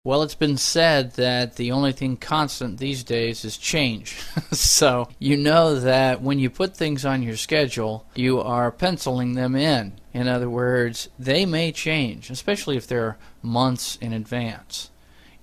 Well, it's been said that the only thing constant these days is change. So you know that when you put things on your schedule, you are penciling them in. In other words, they may change, especially if they're months in advance.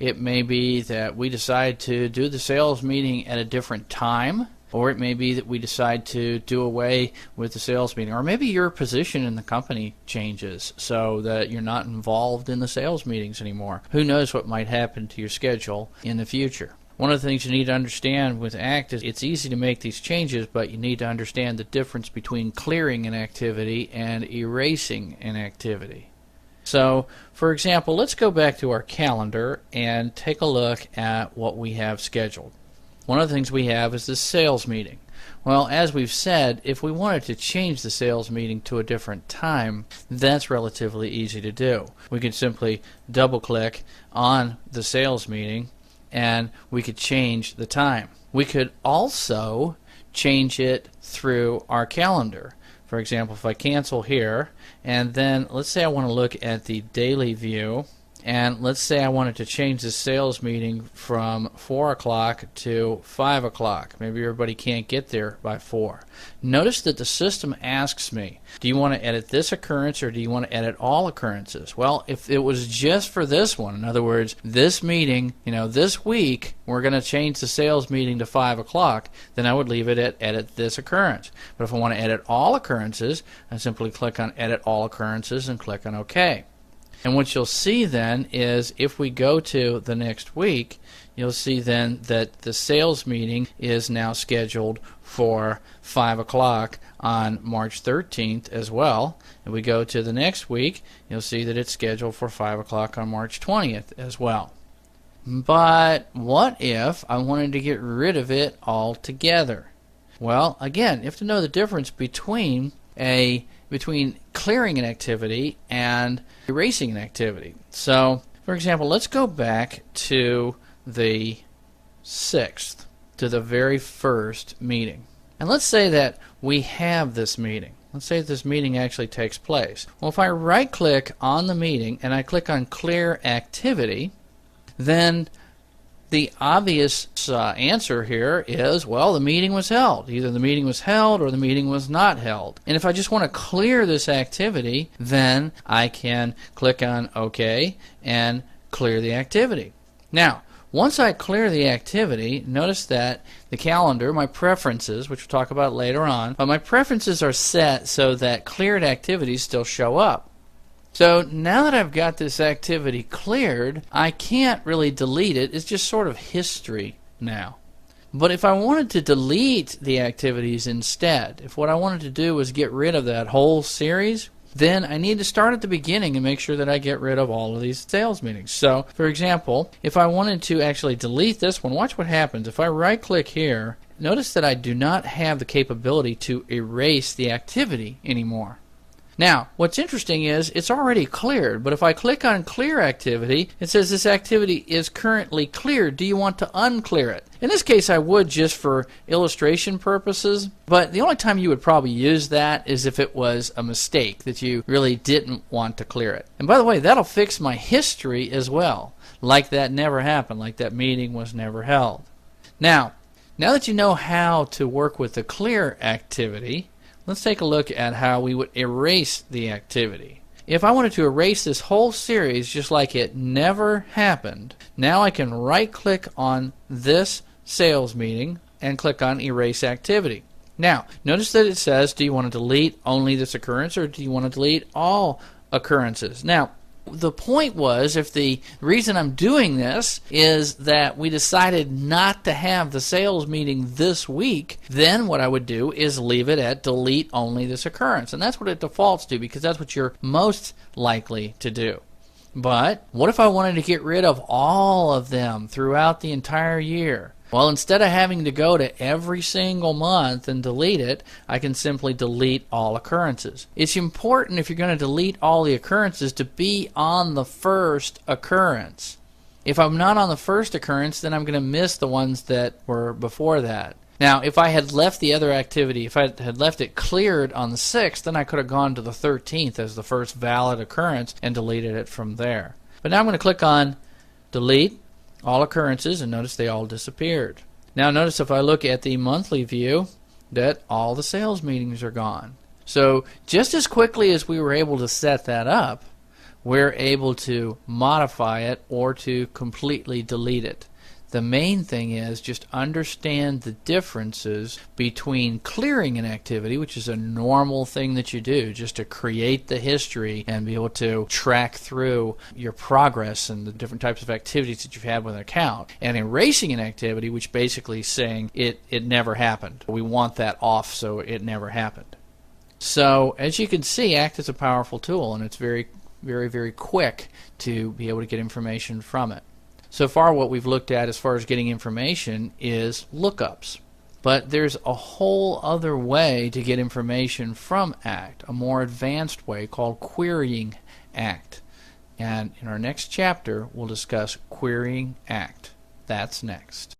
It may be that we decide to do the sales meeting at a different time, or it may be that we decide to do away with the sales meeting, or maybe your position in the company changes so that you're not involved in the sales meetings anymore. Who knows what might happen to your schedule in the future. One of the things you need to understand with ACT is it's easy to make these changes, but you need to understand the difference between clearing an activity and erasing an activity. So, for example, let's go back to our calendar and take a look at what we have scheduled. One of the things we have is the sales meeting. Well, as we've said, if we wanted to change the sales meeting to a different time, that's relatively easy to do. We could simply double-click on the sales meeting and we could change the time. We could also change it through our calendar. For example, if I cancel here, and then let's say I want to look at the daily view, and let's say I wanted to change the sales meeting from 4 o'clock to 5 o'clock. Maybe everybody can't get there by 4. Notice that the system asks me, do you want to edit this occurrence or do you want to edit all occurrences? Well, if it was just for this one, in other words, this meeting, this week, we're going to change the sales meeting to 5 o'clock, then I would leave it at edit this occurrence. But if I want to edit all occurrences, I simply click on edit all occurrences and click on OK. And what you'll see then is if we go to the next week, you'll see then that the sales meeting is now scheduled for 5 o'clock on March 13th as well. And we go to the next week, you'll see that it's scheduled for 5 o'clock on March 20th as well. But what if I wanted to get rid of it altogether? Well, again, you have to know the difference between clearing an activity and erasing an activity. So, for example, let's go back to the 6th, to the very first meeting. And let's say that we have this meeting. Let's say this meeting actually takes place. Well, if I right-click on the meeting and I click on Clear Activity, then the obvious answer here is, well, the meeting was held. Either the meeting was held or the meeting was not held. And if I just want to clear this activity, then I can click on OK and clear the activity. Now, once I clear the activity, notice that the calendar, my preferences, which we'll talk about later on, but my preferences are set so that cleared activities still show up. So now that I've got this activity cleared, I can't really delete it. It's just sort of history now. But if I wanted to delete the activities instead, if what I wanted to do was get rid of that whole series, then I need to start at the beginning and make sure that I get rid of all of these sales meetings. So, for example, if I wanted to actually delete this one, watch what happens. If I right-click here, notice that I do not have the capability to erase the activity anymore. Now, what's interesting is it's already cleared, but if I click on Clear Activity, it says this activity is currently cleared. Do you want to unclear it? In this case, I would just for illustration purposes, but the only time you would probably use that is if it was a mistake that you really didn't want to clear it. And by the way, that'll fix my history as well, like that never happened, like that meeting was never held. Now that you know how to work with the Clear Activity, let's take a look at how we would erase the activity. If I wanted to erase this whole series just like it never happened, now I can right-click on this sales meeting and click on Erase Activity. Now, notice that it says, do you want to delete only this occurrence or do you want to delete all occurrences? Now, the point was, if the reason I'm doing this is that we decided not to have the sales meeting this week, then what I would do is leave it at delete only this occurrence. And that's what it defaults to because that's what you're most likely to do. But what if I wanted to get rid of all of them throughout the entire year? Well, instead of having to go to every single month and delete it, I can simply delete all occurrences. It's important if you're going to delete all the occurrences to be on the first occurrence. If I'm not on the first occurrence, then I'm going to miss the ones that were before that. Now, if I had left the other activity, if I had left it cleared on the 6th, then I could have gone to the 13th as the first valid occurrence and deleted it from there. But now I'm going to click on delete all occurrences, and notice they all disappeared. Now notice if I look at the monthly view that all the sales meetings are gone. So just as quickly as we were able to set that up, we're able to modify it or to completely delete it. The main thing is just understand the differences between clearing an activity, which is a normal thing that you do just to create the history and be able to track through your progress and the different types of activities that you've had with an account, and erasing an activity, which basically is saying it never happened. We want that off so it never happened. So as you can see, ACT is a powerful tool, and it's very, very quick to be able to get information from it. So far what we've looked at as far as getting information is lookups. But there's a whole other way to get information from ACT, a more advanced way called querying ACT. And in our next chapter we'll discuss querying ACT. That's next.